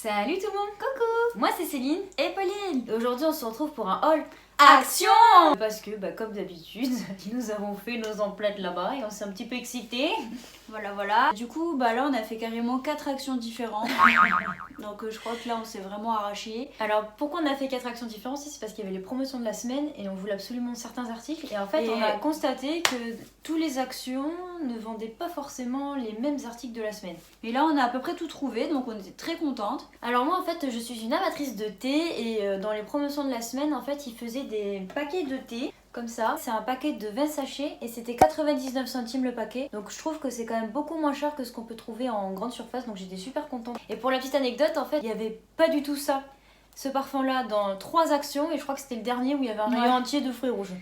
Salut tout le monde, Coucou, moi c'est Céline et Pauline. et aujourd'hui on se retrouve pour un haul Action. parce que comme d'habitude nous avons fait nos emplettes là-bas et on s'est un petit peu excités. Voilà. Du coup, là on a fait carrément 4 actions différentes. Donc je crois que là on s'est vraiment arraché. Alors pourquoi on a fait 4 actions différentes? C'est parce qu'il y avait les promotions de la semaine et on voulait absolument certains articles et en fait on a constaté que tous les actions ne vendaient pas forcément les mêmes articles de la semaine. Mais là on a à peu près tout trouvé, donc on était très contente. Alors moi en fait je suis une amatrice de thé et dans les promotions de la semaine en fait ils faisaient des paquets de thé comme ça. C'est un paquet de 20 sachets et c'était 99 centimes le paquet. Donc je trouve que c'est quand même beaucoup moins cher que ce qu'on peut trouver en grande surface, donc j'étais super contente. Et pour la petite anecdote en fait il n'y avait pas du tout ça. Ce parfum là dans 3 actions et je crois que c'était le dernier où il y avait un rayon entier de fruits rouges.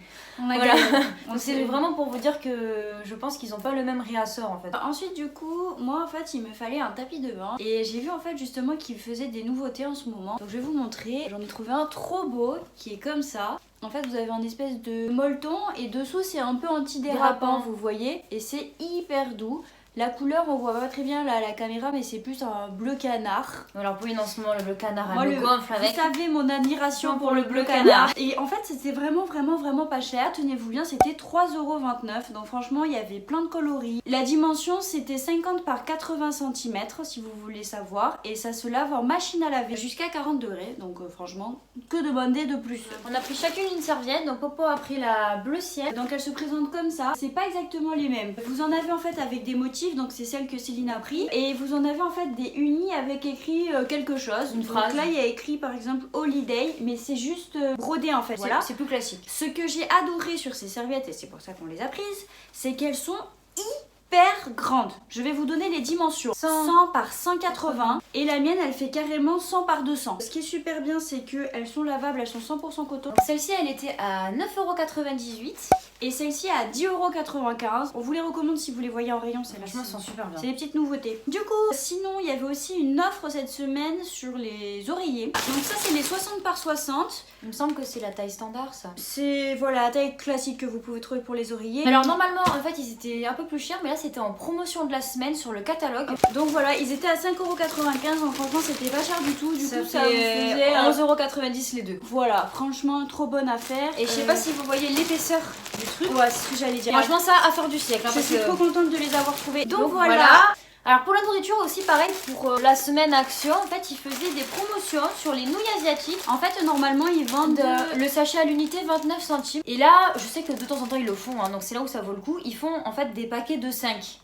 On a Voilà. gagné. Donc c'est vraiment pour vous dire que je pense qu'ils n'ont pas le même réassort en fait. Ensuite du coup, moi en fait il me fallait un tapis de bain. Et j'ai vu en fait justement qu'ils faisaient des nouveautés en ce moment. Donc je vais vous montrer. J'en ai trouvé un trop beau qui est comme ça. En fait vous avez un espèce de molleton et dessous c'est un peu antidérapant, vous voyez. Et c'est hyper doux. La couleur on voit pas très bien là à la caméra mais c'est plus un bleu canard. Alors Pauline en ce moment le bleu canard Moi, elle me gonfle avec. Vous savez mon admiration pour le bleu canard. Et en fait c'était vraiment pas cher. Tenez-vous bien, c'était 3,29 €. Donc franchement il y avait plein de coloris. La dimension c'était 50 par 80 cm si vous voulez savoir. Et ça se lave en machine à laver jusqu'à 40 degrés. Donc franchement que demander de plus. On a pris chacune une serviette, donc Popo a pris la bleu ciel. Donc elle se présente comme ça. C'est pas exactement les mêmes. Vous en avez en fait avec des motifs. Donc c'est celle que Céline a pris. Et vous en avez en fait des unis avec écrit quelque chose. Une phrase. Donc là il y a écrit par exemple Holiday. Mais c'est juste brodé en fait. Voilà. C'est plus classique. Ce que j'ai adoré sur ces serviettes, et c'est pour ça qu'on les a prises, c'est qu'elles sont hyper grande. Je vais vous donner les dimensions. 100 par 180 et la mienne elle fait carrément 100 par 200. Ce qui est super bien c'est qu'elles sont lavables, elles sont 100% coton. Celle-ci elle était à 9,98 € et celle-ci à 10,95 €. On vous les recommande si vous les voyez en rayon, c'est franchement elles sont super bien. C'est des petites nouveautés. Du coup, sinon il y avait aussi une offre cette semaine sur les oreillers. Donc ça c'est les 60 par 60. Il me semble que c'est la taille standard ça. C'est voilà la taille classique que vous pouvez trouver pour les oreillers. Alors normalement en fait ils étaient un peu plus chers mais là c'était en promotion de la semaine sur le catalogue. Donc voilà, ils étaient à 5,95 €, donc franchement c'était pas cher du tout. Du coup ça vous fait faisait 11,90 € les deux. Voilà, franchement trop bonne affaire. Et je sais pas si vous voyez l'épaisseur du truc. Ouais, c'est ce que j'allais dire. Franchement ça à faire du siècle. Je suis trop contente de les avoir trouvés. Donc voilà. Alors pour la nourriture aussi pareil, pour la semaine action en fait ils faisaient des promotions sur les nouilles asiatiques. En fait normalement ils vendent le sachet à l'unité 29 centimes. Et là je sais que de temps en temps ils le font hein, donc c'est là où ça vaut le coup. Ils font en fait des paquets de 5.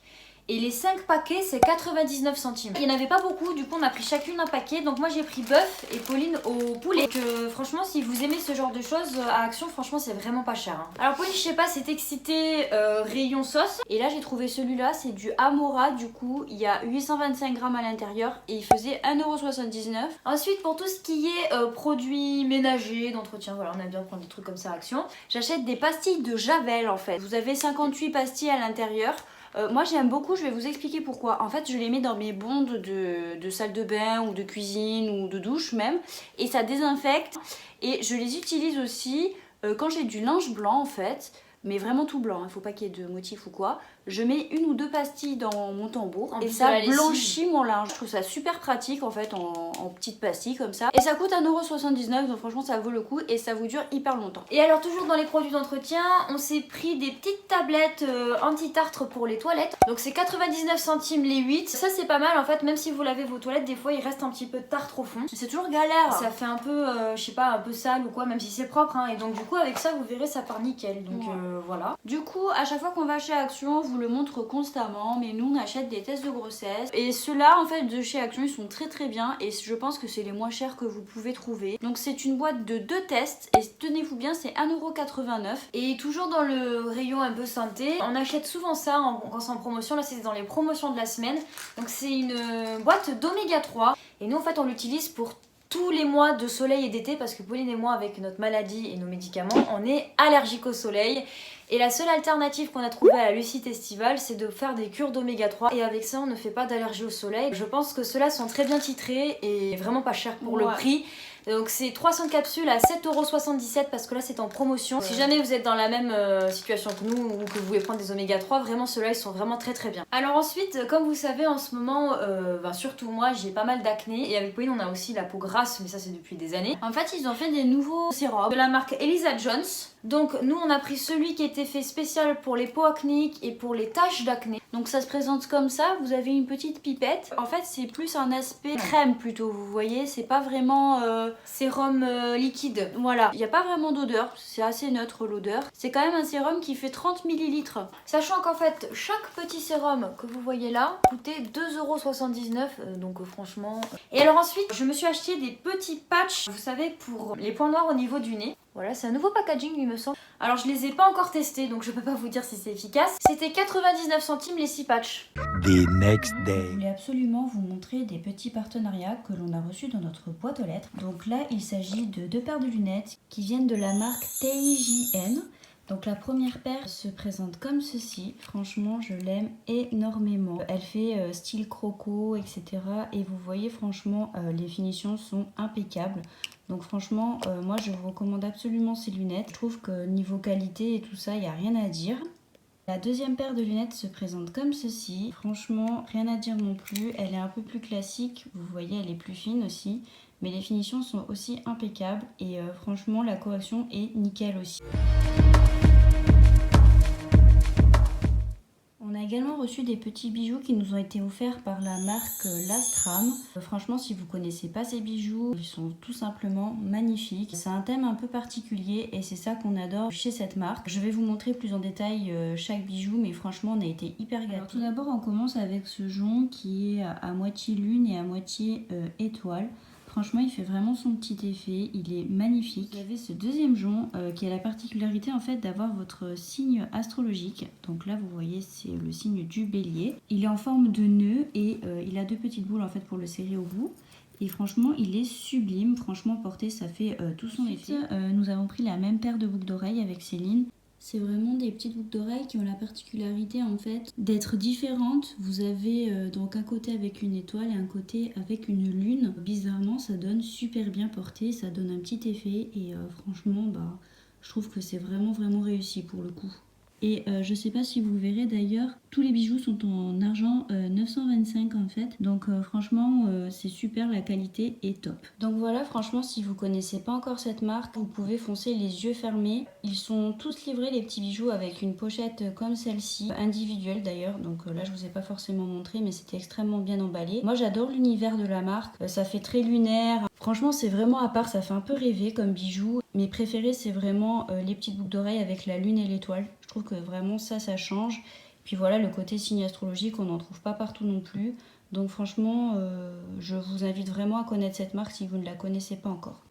Et les 5 paquets c'est 99 centimes. Il n'y en avait pas beaucoup, du coup on a pris chacune un paquet. Donc moi j'ai pris bœuf et Pauline au poulet. Donc franchement si vous aimez ce genre de choses à Action, franchement c'est vraiment pas cher hein. Alors Pauline je sais pas, c'est excité rayon sauce. Et là j'ai trouvé celui-là, c'est du Amora. Du coup il y a 825 grammes à l'intérieur et il faisait 1,79 €. Ensuite pour tout ce qui est produits ménagers, d'entretien, voilà on aime bien prendre des trucs comme ça à Action. J'achète des pastilles de Javel en fait. Vous avez 58 pastilles à l'intérieur. Moi j'aime beaucoup, je vais vous expliquer pourquoi. En fait je les mets dans mes bondes de salle de bain ou de cuisine ou de douche même. Et ça désinfecte. Et je les utilise aussi quand j'ai du linge blanc en fait. Mais vraiment tout blanc, il faut pas qu'il y ait de motif ou quoi. Je mets 1 ou 2 pastilles dans mon tambour et ça blanchit mon linge. Je trouve ça super pratique en fait en petites pastilles comme ça. Et ça coûte 1,79 €, donc franchement ça vaut le coup et ça vous dure hyper longtemps. Et alors toujours dans les produits d'entretien, on s'est pris des petites tablettes anti-tartre pour les toilettes. Donc c'est 99 centimes les 8. Ça c'est pas mal en fait, même si vous lavez vos toilettes, des fois il reste un petit peu de tartre au fond. C'est toujours galère. Ça fait un peu, je sais pas, un peu sale ou quoi, même si c'est propre hein. Et donc du coup avec ça vous verrez ça part nickel. Donc voilà. Du coup à chaque fois qu'on va chez Action, on vous le montre constamment, mais nous on achète des tests de grossesse. Et ceux-là en fait de chez Action ils sont très bien et je pense que c'est les moins chers que vous pouvez trouver. Donc c'est une boîte de 2 tests et tenez-vous bien c'est 1,89 €. Et toujours dans le rayon un peu santé, on achète souvent ça quand c'est en promotion. Là c'est dans les promotions de la semaine. Donc c'est une boîte d'oméga 3 et nous en fait on l'utilise pour tous les mois de soleil et d'été parce que Pauline et moi avec notre maladie et nos médicaments on est allergiques au soleil Et la seule alternative qu'on a trouvée à la Lucite Estivale, c'est de faire des cures d'oméga 3 et avec ça on ne fait pas d'allergie au soleil. Je pense que ceux-là sont très bien titrés et vraiment pas cher pour le prix. Donc c'est 300 capsules à 7,77€ parce que là c'est en promotion. Si jamais vous êtes dans la même situation que nous ou que vous voulez prendre des oméga 3, vraiment ceux-là ils sont vraiment très bien. Alors ensuite, comme vous savez en ce moment, surtout moi j'ai pas mal d'acné et avec Pauline on a aussi la peau grasse, mais ça c'est depuis des années. En fait ils ont fait des nouveaux sérums de la marque Elisa Jones. Donc nous on a pris celui qui était fait spécial pour les peaux acnéiques et pour les taches d'acné. Donc ça se présente comme ça, vous avez une petite pipette. En fait c'est plus un aspect crème plutôt, vous voyez, c'est pas vraiment sérum liquide. Voilà, il n'y a pas vraiment d'odeur, c'est assez neutre l'odeur. C'est quand même un sérum qui fait 30 ml. Sachant qu'en fait chaque petit sérum que vous voyez là coûtait 2,79€, donc franchement... Et alors ensuite je me suis acheté des petits patchs, vous savez, pour les points noirs au niveau du nez. Voilà, c'est un nouveau packaging il me semble. Alors je les ai pas encore testés donc je peux pas vous dire si c'est efficace. C'était 99 centimes les 6 patchs. The next day. Je voulais absolument vous montrer des petits partenariats que l'on a reçus dans notre boîte aux lettres. Donc là il s'agit de 2 paires de lunettes qui viennent de la marque TIJN. Donc la première paire se présente comme ceci, franchement je l'aime énormément. Elle fait style croco, etc. Et vous voyez franchement les finitions sont impeccables. Donc franchement moi je vous recommande absolument ces lunettes. Je trouve que niveau qualité et tout ça il n'y a rien à dire. La deuxième paire de lunettes se présente comme ceci. Franchement rien à dire non plus, elle est un peu plus classique, vous voyez elle est plus fine aussi. Mais les finitions sont aussi impeccables et franchement la correction est nickel aussi. On a également reçu des petits bijoux qui nous ont été offerts par la marque Lastram. Franchement, si vous ne connaissez pas ces bijoux, ils sont tout simplement magnifiques. C'est un thème un peu particulier et c'est ça qu'on adore chez cette marque. Je vais vous montrer plus en détail chaque bijou, mais franchement, on a été hyper gâtés. Alors, tout d'abord, on commence avec ce jonc qui est à moitié lune et à moitié étoile. Franchement, il fait vraiment son petit effet, il est magnifique. Vous avez ce deuxième jonc qui a la particularité en fait d'avoir votre signe astrologique. Donc là, vous voyez, c'est le signe du bélier. Il est en forme de nœud et il a 2 petites boules en fait pour le serrer au bout. Et franchement, il est sublime. Franchement, porté, ça fait tout son effet. Nous avons pris la même paire de boucles d'oreilles avec Céline. C'est vraiment des petites boucles d'oreilles qui ont la particularité en fait d'être différentes. Vous avez donc un côté avec une étoile et un côté avec une lune. Bizarrement ça donne super bien porté, ça donne un petit effet et franchement je trouve que c'est vraiment réussi pour le coup. Et je sais pas si vous verrez d'ailleurs, tous les bijoux sont en argent 925 en fait. Donc franchement c'est super, la qualité est top. Donc voilà, franchement si vous connaissez pas encore cette marque, vous pouvez foncer les yeux fermés. Ils sont tous livrés les petits bijoux avec une pochette comme celle-ci, individuelle d'ailleurs. Donc là je vous ai pas forcément montré mais c'était extrêmement bien emballé. Moi j'adore l'univers de la marque, ça fait très lunaire. Franchement c'est vraiment à part, ça fait un peu rêver comme bijoux. Mes préférés c'est vraiment les petites boucles d'oreilles avec la lune et l'étoile. Je trouve que vraiment ça change. Puis voilà, le côté signe astrologique, on n'en trouve pas partout non plus. Donc franchement, je vous invite vraiment à connaître cette marque si vous ne la connaissez pas encore.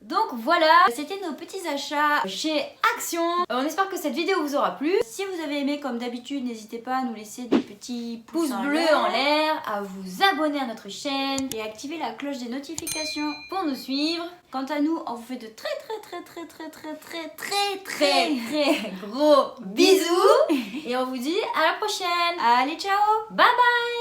Donc voilà, c'était nos petits achats chez Action. On espère que cette vidéo vous aura plu. Si vous avez aimé, comme d'habitude, n'hésitez pas à nous laisser des petits pouces bleus en l'air, à vous abonner à notre chaîne et activer la cloche des notifications pour nous suivre. Quant à nous, on vous fait de très gros bisous et on vous dit à la prochaine. Allez, ciao, bye bye.